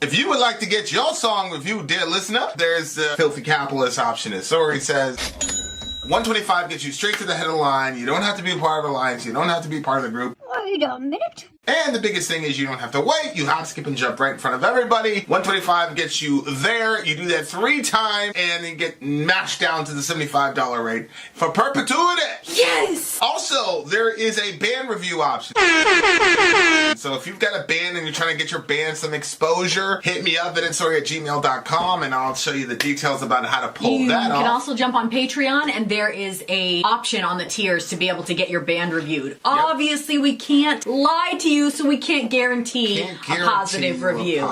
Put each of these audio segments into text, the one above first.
If you would like to get your song reviewed, dear listener, there's the filthy capitalist option. As Sori says, $125 gets you straight to the head of the line. You don't have to be a part of the alliance. You don't have to be part of the group. Wait a minute. And the biggest thing is you don't have to wait. You hop, skip, and jump right in front of everybody. $125 gets you there. You do that 3 times and then get mashed down to the $75 rate for perpetuity. Yes! Also, there is a band review option. So if you've got a band and you're trying to get your band some exposure, hit me up at vinsori@gmail.com and I'll show you the details about how to pull that off. You can also jump on Patreon and there is a option on the tiers to be able to get your band reviewed. Yep. Obviously, we can't lie to you, so we can't guarantee a positive review.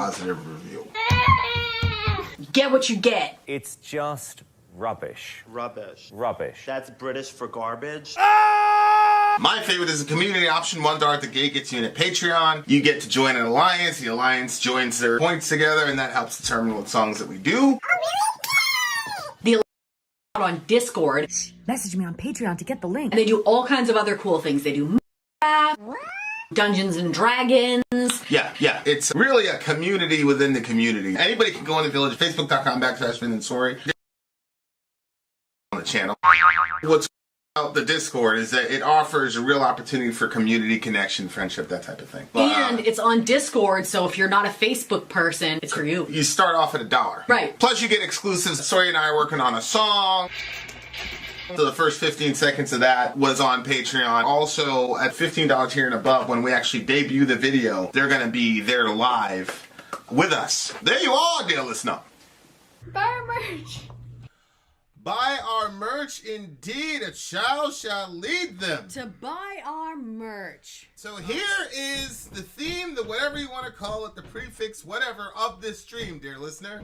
Get what you get. It's just rubbish. Rubbish. Rubbish. That's British for garbage. My favorite is the community option. $1 at the gate gets you in at Patreon. You get to join an alliance. The alliance joins their points together, and that helps determine what songs that we do. The on Discord. Message me on Patreon to get the link. And they do all kinds of other cool things. They do Dungeons and Dragons. Yeah. It's really a community within the community. Anybody can go in the village. Facebook.com/Vin and Sori. On the channel. What's about the Discord is that it offers a real opportunity for community connection, friendship, that type of thing. And it's on Discord, so if you're not a Facebook person, it's for you. You start off at $1. Right. Plus you get exclusives. Sori and I are working on a song. So the first 15 seconds of that was on Patreon. Also, at $15 tier and above, when we actually debut the video, they're going to be there live with us. There you are, dear listener. Buy our merch. Buy our merch, indeed. A child shall lead them. To buy our merch. So here is the theme, the whatever you want to call it, the prefix, whatever, of this stream, dear listener.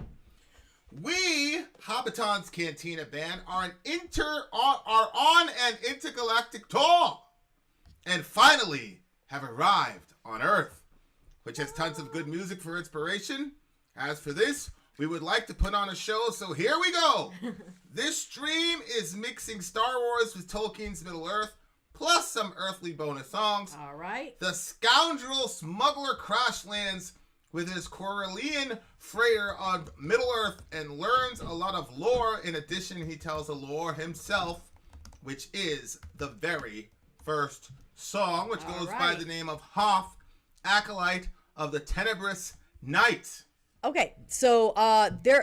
We, Hobbiton's Cantina Band, are on an intergalactic tour, and finally have arrived on Earth, which has tons of good music for inspiration. As for this, we would like to put on a show, so here we go. This stream is mixing Star Wars with Tolkien's Middle-earth, plus some earthly bonus songs. All right. The scoundrel smuggler crash lands with his Corellian freighter on Middle-earth and learns a lot of lore. In addition, he tells a lore himself, which is the very first song, which goes by the name of Hoth, Acolyte of the Tenebrous Night. Okay, so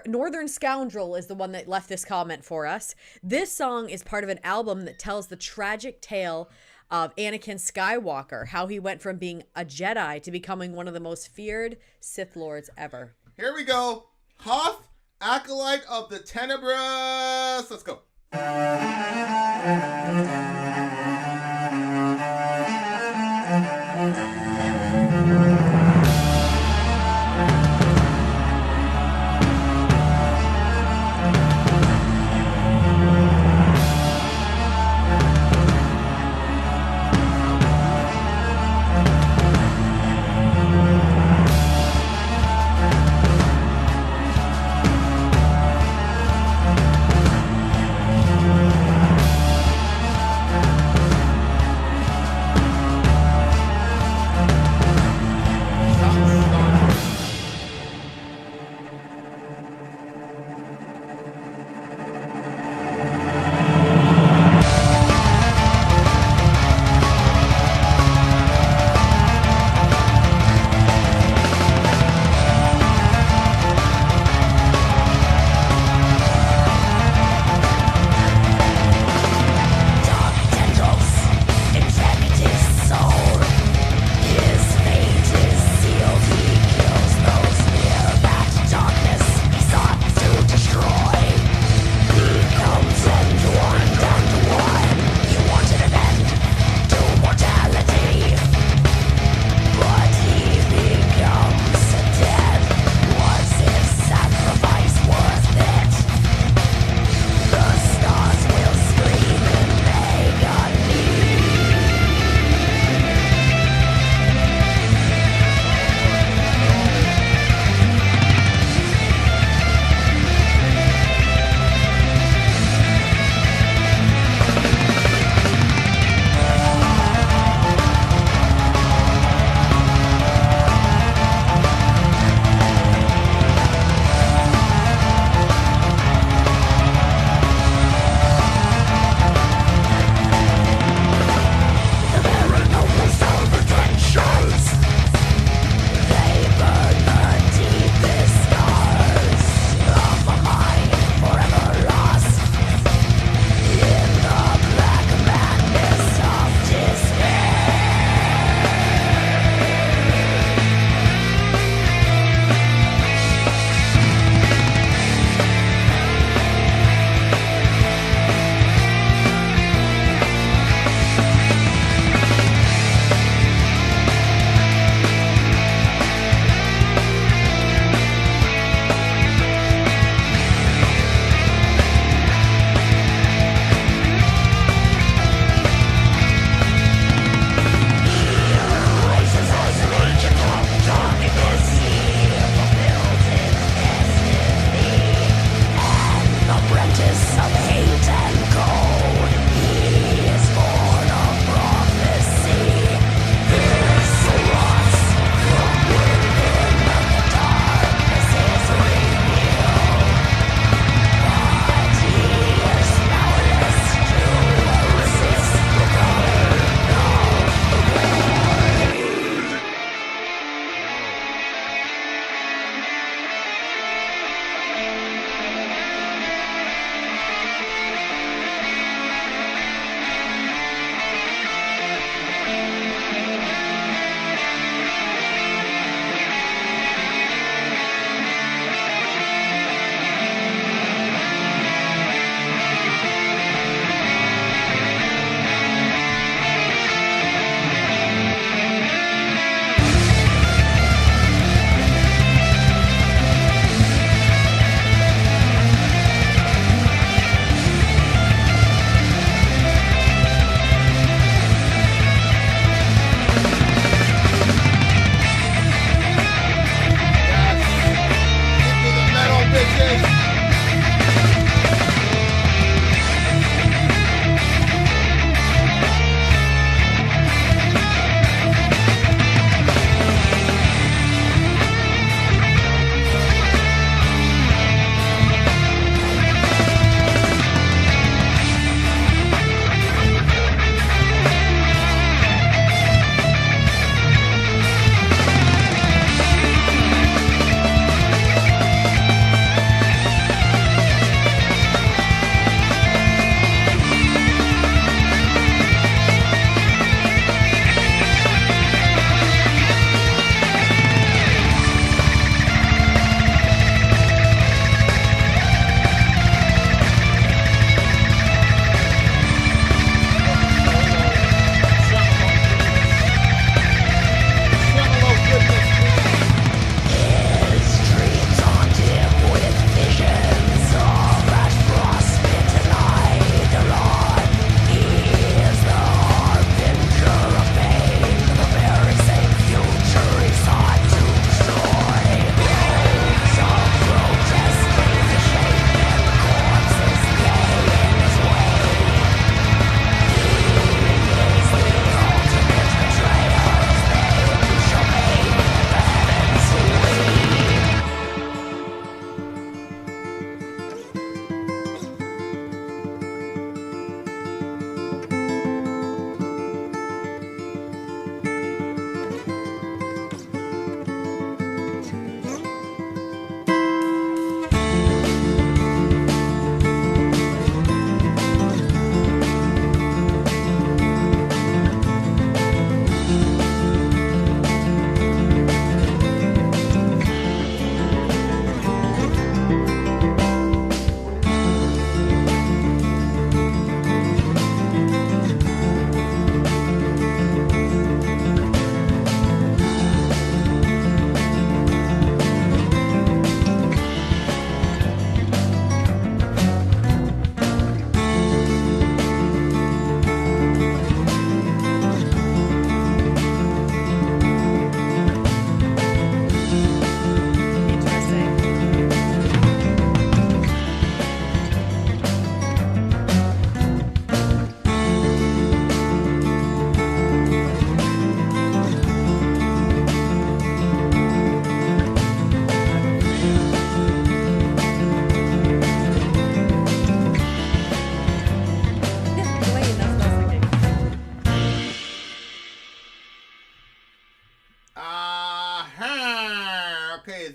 Northern Scoundrel is the one that left this comment for us. This song is part of an album that tells the tragic tale of Anakin Skywalker, how he went from being a Jedi to becoming one of the most feared Sith Lords ever. Here we go. Hoth, Acolyte of the Tenebrous. Let's go.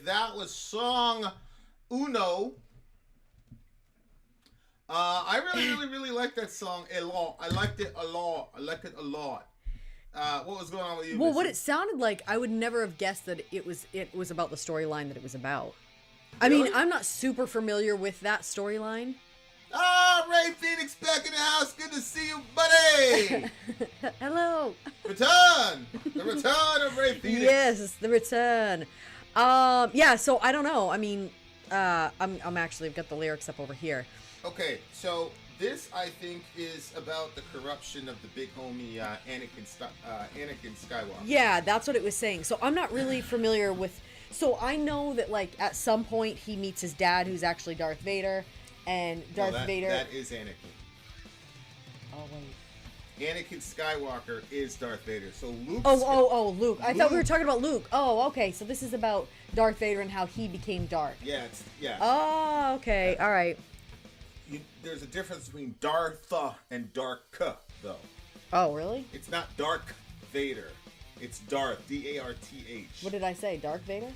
that was song Uno. I really liked that song a lot. I liked it a lot. What was going on with you? Well, Missy? what it sounded like, I would never have guessed that it was about the storyline that it was about. I mean, Really? I'm not super familiar with that storyline. Oh, Ray Phoenix back in the house. Good to see you, buddy. Hello. Return. The return of Ray Phoenix. Yes, the return. Yeah. So I don't know. I mean, I'm actually, I've got the lyrics up over here. Okay, so this I think is about the corruption of the big homie Anakin Skywalker. Yeah, that's what it was saying. So I'm not really familiar with. So I know that like at some point he meets his dad, who's actually Darth Vader, and Darth Vader. That is Anakin. Oh wait. Anakin Skywalker is Darth Vader. So Luke. Oh, Luke. I thought we were talking about Luke. Oh, okay. So this is about Darth Vader and how he became dark. Yeah, yeah. Oh, okay. All right. There's a difference between Darth and Dark, though. Oh, really? It's not Dark Vader. It's Darth, D-A-R-T-H. What did I say? Dark Vader?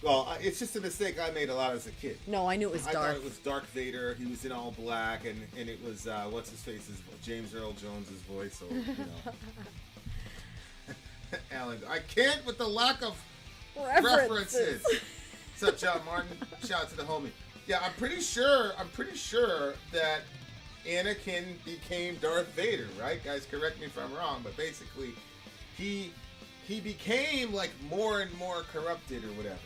Well, it's just a mistake I made a lot as a kid. No, I knew it was I Darth. thought it was Darth Vader. He was in all black, and it was, what's his face? James Earl Jones' voice. So, you know. Alan, I can't with the lack of references. What's up, John Martin? Shout out to the homie. Yeah, I'm pretty sure that Anakin became Darth Vader, right? Guys, correct me if I'm wrong, but basically, he became like more and more corrupted or whatever.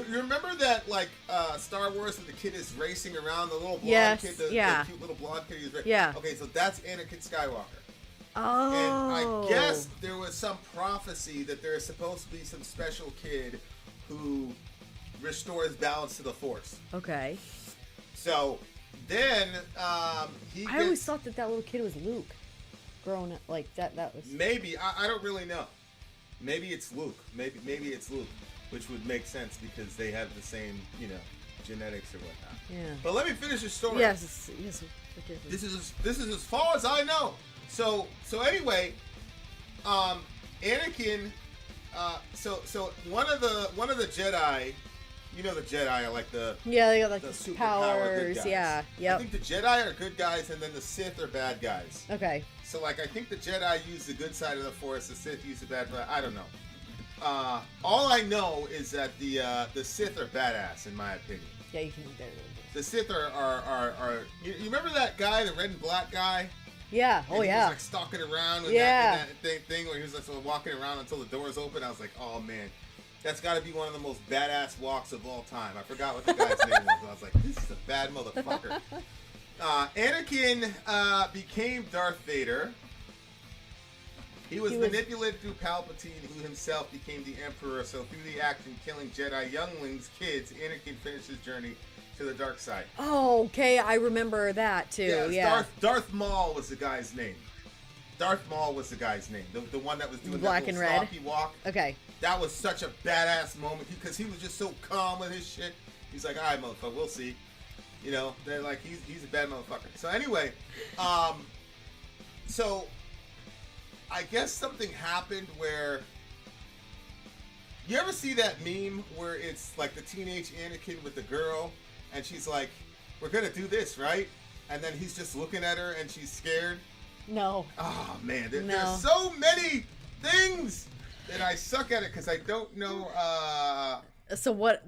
You remember that like Star Wars where the kid is racing around, the little blonde kid, the cute little blonde kid he's racing. Yeah. Okay, so that's Anakin Skywalker. Oh. And I guess there was some prophecy that there's supposed to be some special kid who restores balance to the Force. Okay. So then I always thought that little kid was Luke. Growing up like that was maybe I don't really know. Maybe it's Luke. Maybe it's Luke, which would make sense because they have the same, genetics or whatnot. Yeah. But let me finish the story. Yes. This is as far as I know. So anyway, Anakin. So one of the Jedi. You know the Jedi are like the they got like the superpower powers. good guys. Yeah. I Yep. think the Jedi are good guys, and then the Sith are bad guys. Okay. So like I think the Jedi use the good side of the Force, the Sith use the bad side. I don't know. All I know is that the Sith are badass in my opinion. Yeah, you can do that. The Sith are you remember that guy, the red and black guy? Yeah. And Oh he yeah. was like stalking around with Yeah. that thing where he was like sort of walking around until the doors open. I was like, oh man. That's got to be one of the most badass walks of all time. I forgot what the guy's name was. I was like, this is a bad motherfucker. Anakin became Darth Vader. He was manipulated through Palpatine, who himself became the Emperor. So through the act in killing Jedi younglings, kids, Anakin finished his journey to the dark side. Oh, okay. I remember that too. Yeah. Darth Maul was the guy's name. Darth Maul was the guy's name. The one that was doing Black that and little red. stocky walk. Okay. That was such a badass moment because he was just so calm with his shit. He's like, all right, motherfucker, we'll see. They're like, he's a bad motherfucker. So anyway, so I guess something happened where you ever see that meme where it's like the teenage Anakin with the girl and she's like, we're gonna do this, right? And then he's just looking at her and she's scared. No. Oh man, there's so many things. And I suck at it because I don't know. So what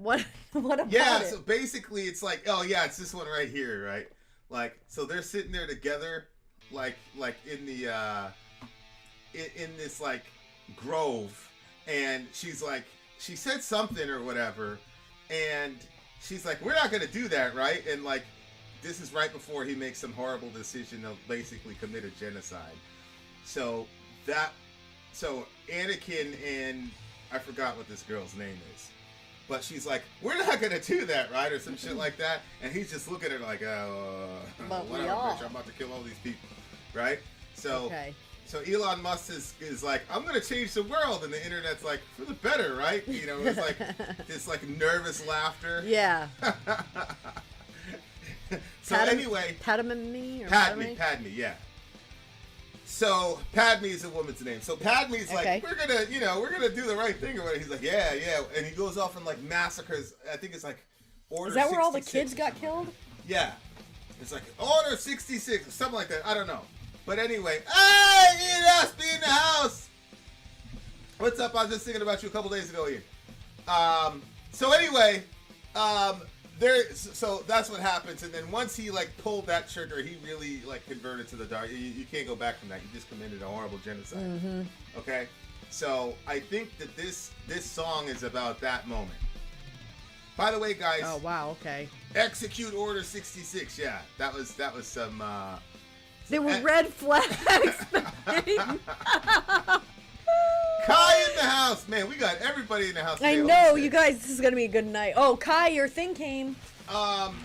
about it? Yeah, so basically it's like, oh yeah, it's this one right here, right? Like, so they're sitting there together, like in the in this like grove, and she's like, she said something or whatever, and she's like, we're not gonna do that, right? And like, this is right before he makes some horrible decision to basically commit a genocide. So Anakin and I forgot what this girl's name is, but she's like, we're not gonna do that, right? Or some shit like that. And he's just looking at her like, But whatever, we are. bitch, I'm about to kill all these people, right? So, Okay. so Elon Musk is like, I'm gonna change the world, and the internet's like, for the better, right? It's like this like nervous laughter. Yeah. So anyway, Padme, yeah. So Padme is a woman's name. So Padme's Okay. like, we're gonna do the right thing or whatever. He's like, yeah, and he goes off and like massacres. I think it's like Order. Is that where all the 66 kids or got something killed? Yeah, it's like Order 66 or something like that. I don't know. But anyway, hey, Ian be in the house. What's up? I was just thinking about you a couple days ago, Ian. So anyway, so that's what happens, and then once he like pulled that trigger, he really like converted to the dark. You can't go back from that. You just committed a horrible genocide. Mm-hmm. Okay, so I think that this song is about that moment. By the way, guys. Oh wow, okay. Execute Order 66. Yeah, that was some. There were red flags. Kai in the house, man. We got everybody in the house. I today. know, Holy you shit. guys. This is gonna be a good night. Oh, Kai, your thing came. Um.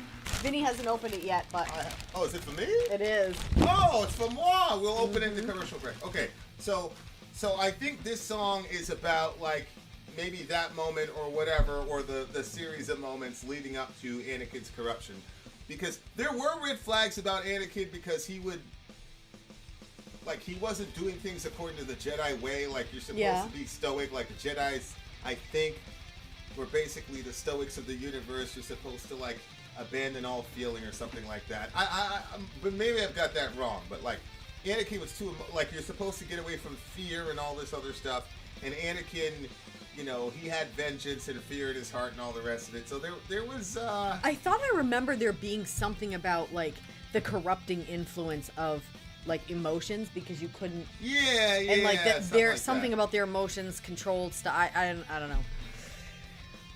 Vinny hasn't opened it yet, but Oh, is it for me? it is. Oh, it's for moi. We'll open it in the commercial break. Okay, so I think this song is about like maybe that moment or whatever, or the series of moments leading up to Anakin's corruption, because there were red flags about Anakin because he would. Like, he wasn't doing things according to the Jedi way. Like, you're supposed to be stoic. Like, the Jedis, I think, were basically the stoics of the universe. You're supposed to, like, abandon all feeling or something like that. But maybe I've got that wrong. But, like, Anakin was too... Like, you're supposed to get away from fear and all this other stuff. And Anakin, you know, he had vengeance and fear in his heart and all the rest of it. So there was... I thought I remember there being something about, like, the corrupting influence of... like emotions, because you couldn't and like that there's something about their emotions controlled stuff. I don't know.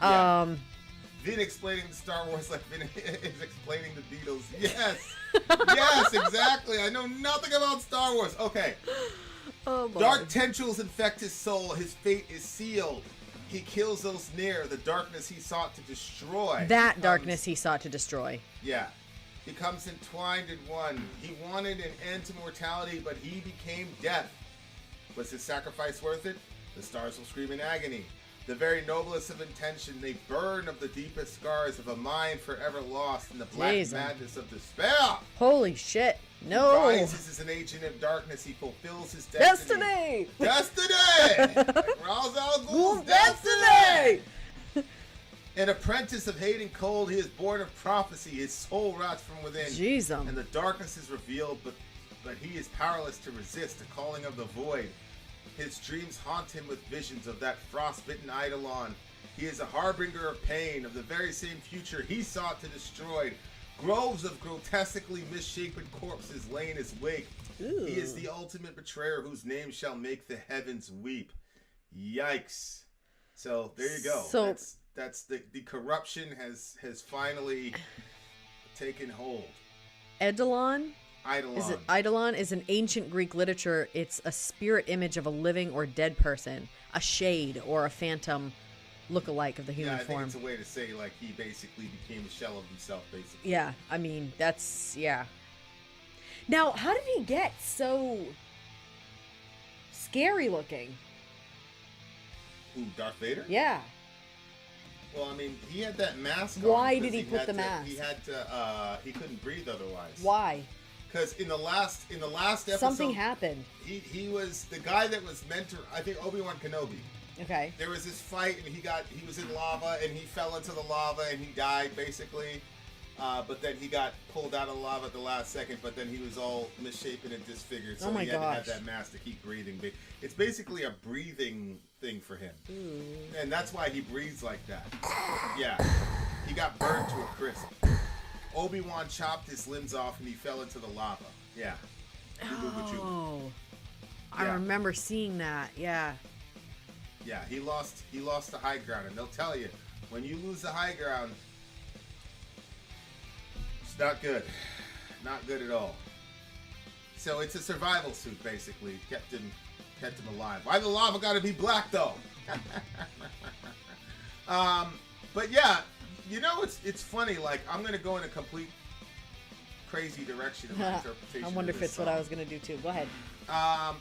Yeah. Vin explaining Star Wars like Vin is explaining the Beatles. Yes. Yes, exactly. I know nothing about Star Wars. Okay. Oh boy. Dark tendrils infect his soul. His fate is sealed. He kills those near. The darkness he sought to destroy. That darkness he sought to destroy. Yeah. Becomes entwined in one. He wanted an end to mortality, but he became death. Was his sacrifice worth it? The stars will scream in agony. The very noblest of intention, they burn of the deepest scars of a mind forever lost in the black madness of despair. Holy shit. No. He rises as an agent of darkness. He fulfills his destiny. Destiny! Like Ra's al Ghul's Destiny! An apprentice of hate and cold, he is born of prophecy. His soul rots from within. Jesus. And the darkness is revealed, but he is powerless to resist the calling of the void. His dreams haunt him with visions of that frostbitten Eidolon. He is a harbinger of pain, of the very same future he sought to destroy. Groves of grotesquely misshapen corpses lay in his wake. Ooh. He is the ultimate betrayer whose name shall make the heavens weep. Yikes. So, there you go. So... That's the corruption has finally taken hold. Eidolon? Eidolon. Eidolon is an ancient Greek literature. It's a spirit image of a living or dead person, a shade or a phantom look-alike of the human form. I think it's a way to say like he basically became a shell of himself, basically. Yeah, I mean that's Now, how did he get so scary looking? Ooh, Darth Vader? Yeah. Well, I mean, he had that mask on. Why did he put the mask? He had to. He couldn't breathe otherwise. Why? Because in the last episode, something happened. He was the guy that was meant to. I think Obi-Wan Kenobi. Okay. There was this fight, and he was in lava, and he fell into the lava, and he died basically. But then he got pulled out of the lava at the last second. But then he was all misshapen and disfigured, so he had to have that mask to keep breathing. It's basically a breathing thing for him, and that's why he breathes like that. Yeah, he got burned to a crisp. Obi-Wan chopped his limbs off, and he fell into the lava. Yeah. Oh, I remember seeing that. Yeah. Yeah, he lost the high ground, and they'll tell you when you lose the high ground. Not good. Not good at all. So it's a survival suit, basically. Kept him alive. Why the lava gotta be black, though? But yeah, you know, it's funny. Like, I'm gonna go in a complete crazy direction in my interpretation. I wonder of if this it's what song. I was gonna do too. Go ahead.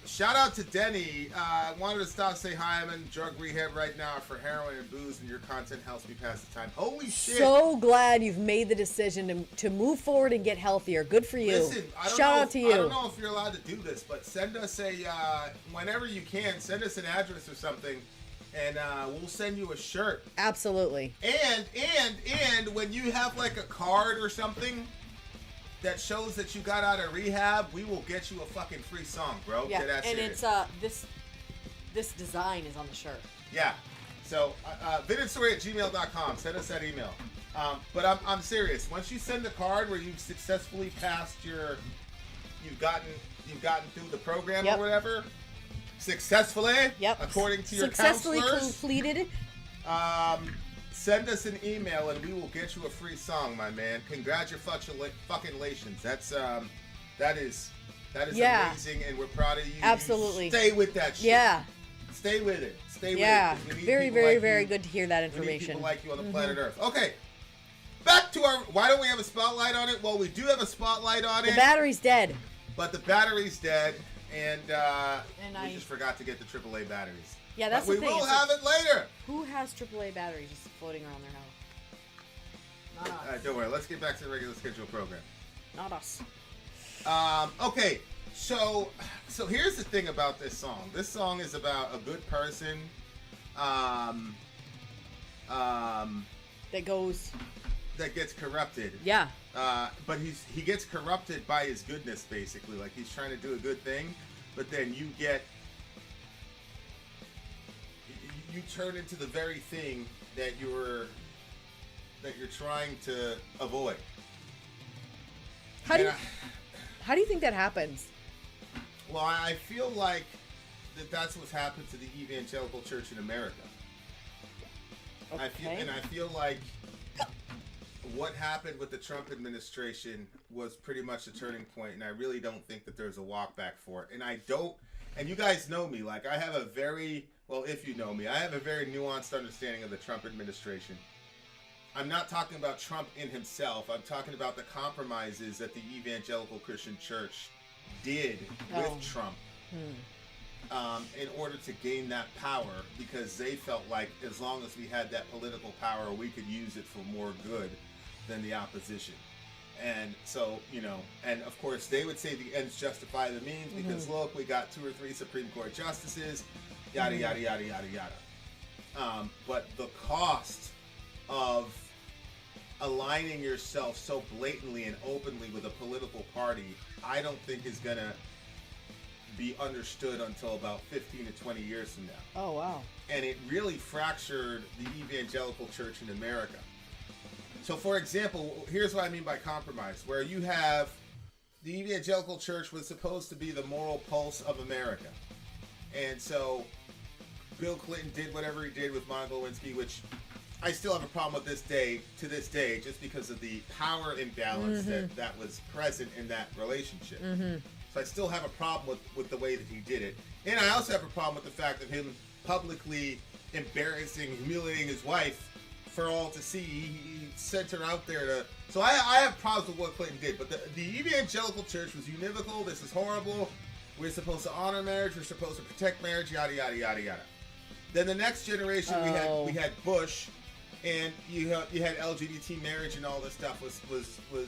Shout out to Denny. Wanted to stop, say hi. I'm in drug rehab right now for heroin and booze, and your content helps me pass the time. Holy shit! So glad you've made the decision to move forward and get healthier. Good for you. Listen, Shout out to you. I don't know if you're allowed to do this, but send us whenever you can, send us an address or something, and we'll send you a shirt. Absolutely. And when you have like a card or something that shows that you got out of rehab, we will get you a fucking free song, bro. Yeah, Dead ass and serious. it's this design is on the shirt. Yeah. So, vinandsori@gmail.com. Send us that email. But I'm serious. Once you send the card where you've successfully passed you've gotten through the program Yep. or whatever, successfully, Yep. according to your Successfully counselors, completed. send us an email and we will get you a free song, my man. Congratulations. That is Yeah. amazing, and we're proud of you. Absolutely. You stay with that shit. Yeah. Stay with it. Stay Yeah. with it. 'Cause we need Very, people very, like very you. good to hear that We need information. people like you on the planet Earth. Okay. Back to our. Why don't we have a spotlight on it? Well, we do have a spotlight on The it, battery's dead. but the battery's dead, and we I- just forgot to get the AAA batteries. Yeah, that's but the we thing. will It's have like, it later. who has AAA batteries just floating around their house? Not us. All right, don't worry. Let's get back to the regular schedule program. Not us. Okay. So here's the thing about this song. This song is about a good person. That goes. That gets corrupted. Yeah. But he gets corrupted by his goodness, basically. Like, he's trying to do a good thing, but then you turn into the very thing that you're trying to avoid. How do And you think that happens? Well, I feel like that's what's happened to the evangelical church in America. I feel like what happened with the Trump administration was pretty much the turning point, and I really don't think that there's a walk back for it. And you guys know me, like, I have a very, well, if you know me, I have a very nuanced understanding of the Trump administration. I'm not talking about Trump in himself. I'm talking about the compromises that the evangelical Christian church did with Trump in order to gain that power, because they felt like as long as we had that political power, we could use it for more good than the opposition. And so, and of course they would say the ends justify the means, because look, we got 2 or 3 Supreme Court justices, yada, yada, yada, yada, yada. But the cost of aligning yourself so blatantly and openly with a political party, I don't think is going to be understood until about 15 to 20 years from now. Oh, wow. And it really fractured the evangelical church in America. So, for example, here's what I mean by compromise, where you have the evangelical church was supposed to be the moral pulse of America. And so Bill Clinton did whatever he did with Monica Lewinsky, which I still have a problem with to this day, just because of the power imbalance that was present in that relationship. So I still have a problem with the way that he did it. And I also have a problem with the fact of him publicly embarrassing, humiliating his wife for all to see. He sent her out there to... So I have problems with what Clinton did. But the evangelical church was univocal. This is horrible. We're supposed to honor marriage. We're supposed to protect marriage, yada, yada, yada, yada. Then the next generation, we had Bush, and you had LGBT marriage and all this stuff. Was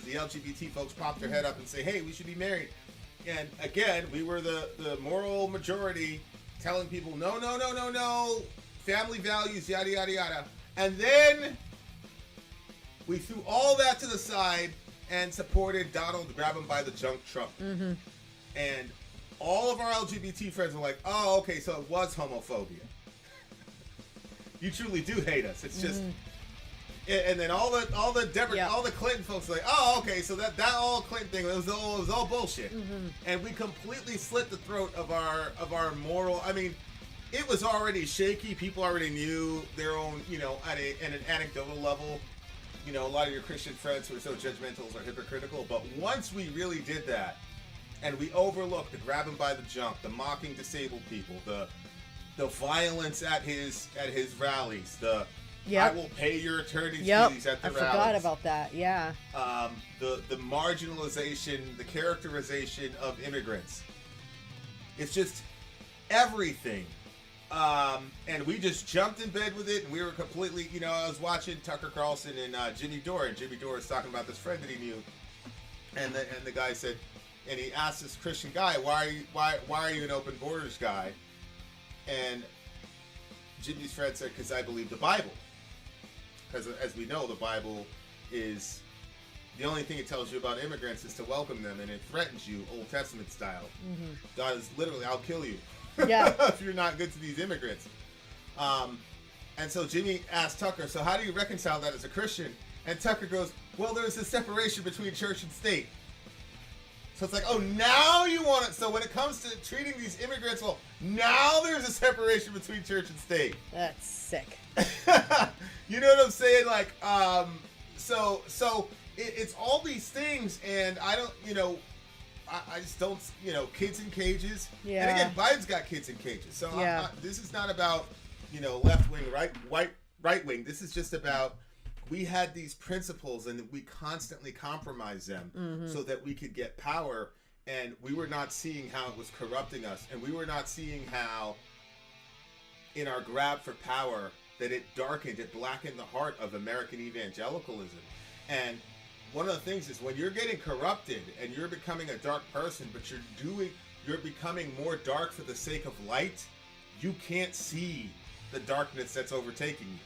the LGBT folks popped their head up and say, hey, we should be married. And again, we were the moral majority telling people, no, no, no, no, no, family values, yada, yada, yada. And then we threw all that to the side and supported Donald grab him by the junk Trump. And all of our LGBT friends were like, oh, okay, so it was homophobia. You truly do hate us. It's just... And then all the Clinton folks were like, oh, okay, so that all Clinton thing, it was all bullshit. And we completely slit the throat of our moral... I mean, it was already shaky. People already knew their own, at an anecdotal level, a lot of your Christian friends who are so judgmental or hypocritical. But once we really did that, and we overlooked the grab him by the junk, the mocking disabled people, the violence at his rallies, the Yep. I will pay your attorney's Yep. fees at the I rallies. forgot about that. Yeah. The marginalization, the characterization of immigrants. It's just everything. And we just jumped in bed with it, and we were completely, I was watching Tucker Carlson and Jimmy Dore, and Jimmy Dore was talking about this friend that he knew, and the guy said, and he asked this Christian guy, why are you an open borders guy? And Jimmy's friend said, because I believe the Bible. Because as we know, the Bible is the only thing it tells you about immigrants is to welcome them, and it threatens you, Old Testament style. Mm-hmm. God is literally, I'll kill you. Yeah. If you're not good to these immigrants. And so Jimmy asked Tucker, so how do you reconcile that as a Christian? And Tucker goes, well, there's a separation between church and state. So it's like, oh, now you want it. So when it comes to treating these immigrants, well, now there's a separation between church and state. That's sick. You know what I'm saying? Like, so it's all these things, and I don't, I just don't, kids in cages. Yeah. And again, Biden's got kids in cages. So Yeah. this is not about, left wing, right wing. This is just about, we had these principles and we constantly compromised them so that we could get power, and we were not seeing how it was corrupting us, and we were not seeing how in our grab for power that it blackened the heart of American evangelicalism. And one of the things is when you're getting corrupted and you're becoming a dark person, but you're becoming more dark for the sake of light, you can't see the darkness that's overtaking you.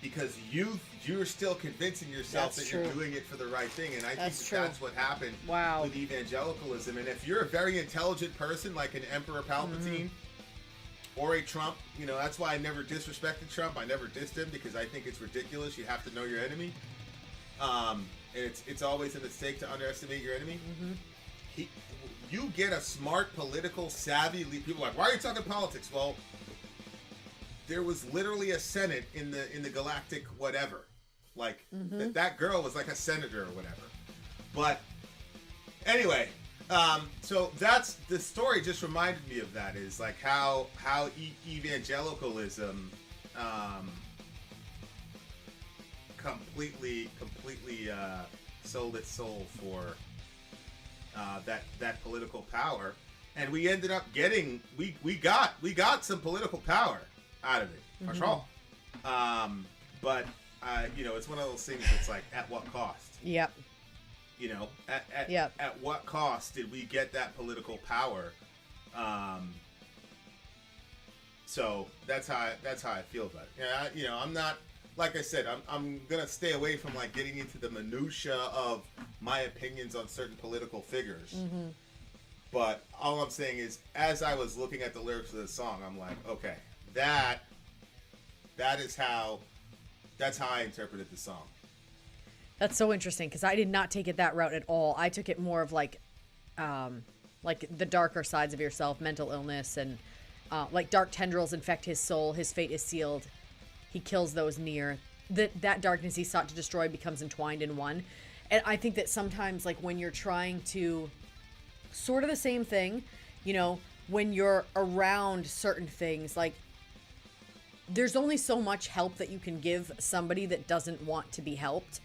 Because you're still convincing yourself that you're doing it for the right thing. And I think that's what happened with evangelicalism. And if you're a very intelligent person, like an Emperor Palpatine or a Trump, that's why I never disrespected Trump. I never dissed him, because I think it's ridiculous. You have to know your enemy. And it's always a mistake to underestimate your enemy. You get a smart, political, savvy people are like, why are you talking politics? Well, there was literally a Senate in the galactic whatever. Like, that girl was like a senator or whatever. But anyway, so that's the story. Just reminded me of that, is like how evangelicalism completely sold its soul for that political power, and we ended up getting we got some political power out of it, for sure. But it's one of those things that's like, at what cost? Yep. At what cost did we get that political power? So that's how I feel about it. I'm not, like I said, I'm gonna stay away from like getting into the minutia of my opinions on certain political figures. But all I'm saying is, as I was looking at the lyrics of this song, I'm like, okay, that's how I interpreted the song. That's so interesting, because I did not take it that route at all. I took it more of like the darker sides of yourself, mental illness, and like dark tendrils infect his soul. His fate is sealed. He kills those near. That darkness he sought to destroy becomes entwined in one. And I think that sometimes, like, when you're trying to, sort of the same thing, when you're around certain things, like, there's only so much help that you can give somebody that doesn't want to be helped.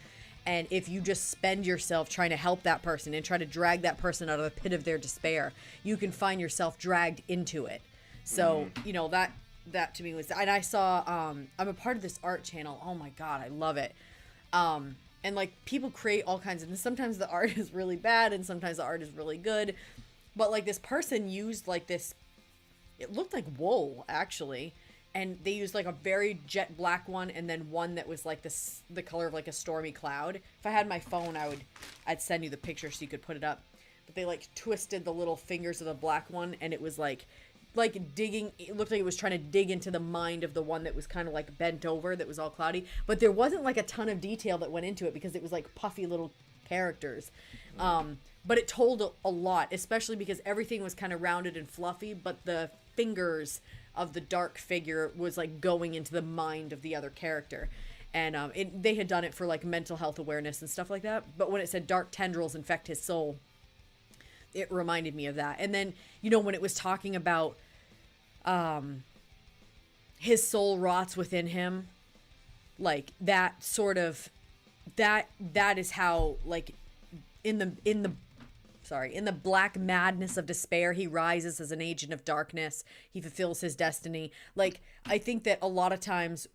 And if you just spend yourself trying to help that person and try to drag that person out of the pit of their despair, you can find yourself dragged into it. So, that to me was, and I saw, I'm a part of this art channel. Oh my God, I love it. And like, people create all kinds of, and sometimes the art is really bad and sometimes the art is really good. But like, this person used like this, it looked like wool actually. And they used like a very jet black one, and then one that was like the color of like a stormy cloud. If I had my phone, I'd send you the picture so you could put it up. But they like twisted the little fingers of the black one, and it was like digging. It looked like it was trying to dig into the mind of the one that was kind of like bent over, that was all cloudy. But there wasn't like a ton of detail that went into it, because it was like puffy little characters. But it told a lot, especially because everything was kind of rounded and fluffy, but the fingers of the dark figure was like going into the mind of the other character. And they had done it for like mental health awareness and stuff like that. But when it said dark tendrils infect his soul, it reminded me of that. And then, when it was talking about his soul rots within him, Like that sort of that is how, like, in the black madness of despair, he rises as an agent of darkness. He fulfills his destiny. Like, I think that a lot of times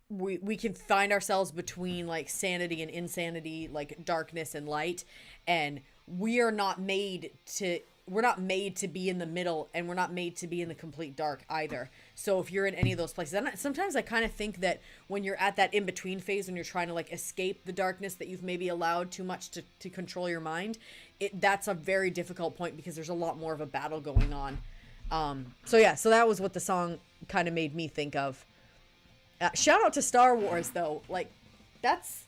we can find ourselves between, like, sanity and insanity, like darkness and light, and we're not made to be in the middle, and we're not made to be in the complete dark either. So if you're in any of those places, and sometimes I kind of think that when you're at that in-between phase, when you're trying to, like, escape the darkness that you've maybe allowed too much to control your mind, that's a very difficult point, because there's a lot more of a battle going on. So that was what the song kind of made me think of. Shout out to Star Wars, though. Like, that's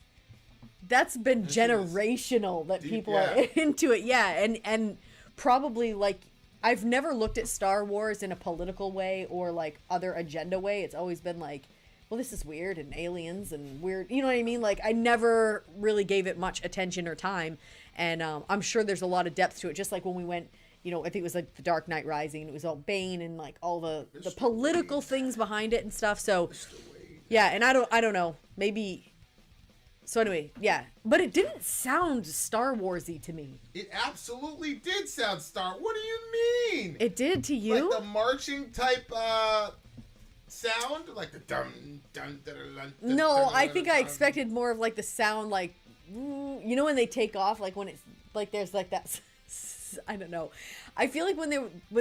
been generational, that people are into it. Yeah, and probably, like, I've never looked at Star Wars in a political way or, like, other agenda way. It's always been like, well, this is weird, and aliens and weird, you know what I mean? Like, I never really gave it much attention or time, and I'm sure there's a lot of depth to it. Just like when we went, you know, I think it was like The Dark Knight Rising, and it was all Bane and, like, all the political things behind it and stuff. So yeah, and I don't know, maybe. So anyway, yeah, but it didn't sound Star Warsy to me. It absolutely did sound What do you mean? It did to you? Like the marching type sound, like the dun dun dun dun. No, I think I expected more of, like, the sound, like, you know, when they take off, like when it's like there's like that. I don't know. I feel like when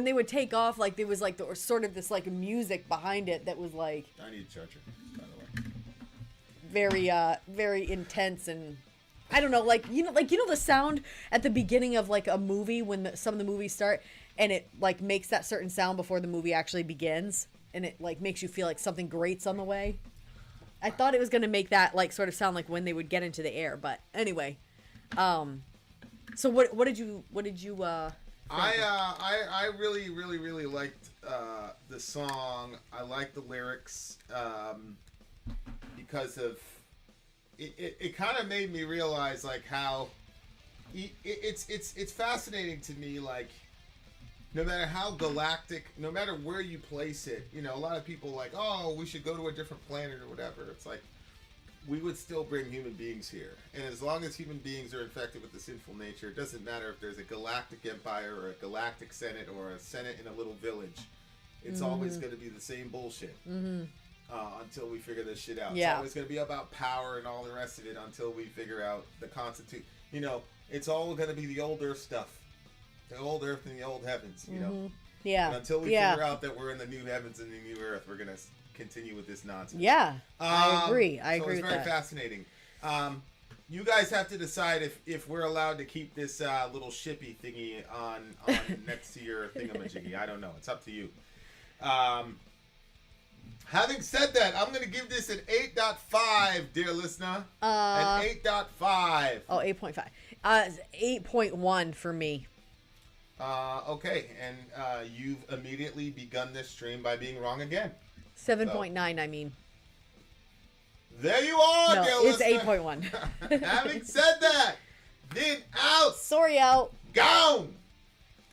they would take off, like, there was like sort of this, like, music behind it that was like. I need a charger, by the way. Very intense, and I don't know, like you know the sound at the beginning of, like, a movie when some of the movies start, and it, like, makes that certain sound before the movie actually begins, and it, like, makes you feel like something great's on the way. I thought it was gonna make that, like, sort of sound like when they would get into the air, but anyway. So what did you I really liked the song. I liked the lyrics. Because of it kind of made me realize, like, how it's fascinating to me, like, no matter how galactic, no matter where you place it, you know, a lot of people like, oh, we should go to a different planet or whatever. It's like, we would still bring human beings here, and as long as human beings are infected with the sinful nature, it doesn't matter if there's a galactic empire or a galactic senate or a senate in a little village. It's always going to be the same bullshit. Until we figure this shit out. Yeah. It's always going to be about power and all the rest of it until we figure out the Constitution. You know, it's all going to be the old Earth stuff. The old Earth and the old heavens, you know? Yeah. And until we figure out that we're in the new heavens and the new Earth, we're going to continue with this nonsense. Yeah, I agree. I agree with that. It's very fascinating. You guys have to decide if we're allowed to keep this little shippy thingy on next to your thingamajiggy. I don't know. It's up to you. Having said that, I'm going to give this an 8.5, dear listener. An 8.5. Oh, 8.5. 8.1 for me. Okay, and you've immediately begun this stream by being wrong again. 7.9, I mean. There you are, no, dear it's listener. 8.1. Having said that, Vin out. Sori out. Gone.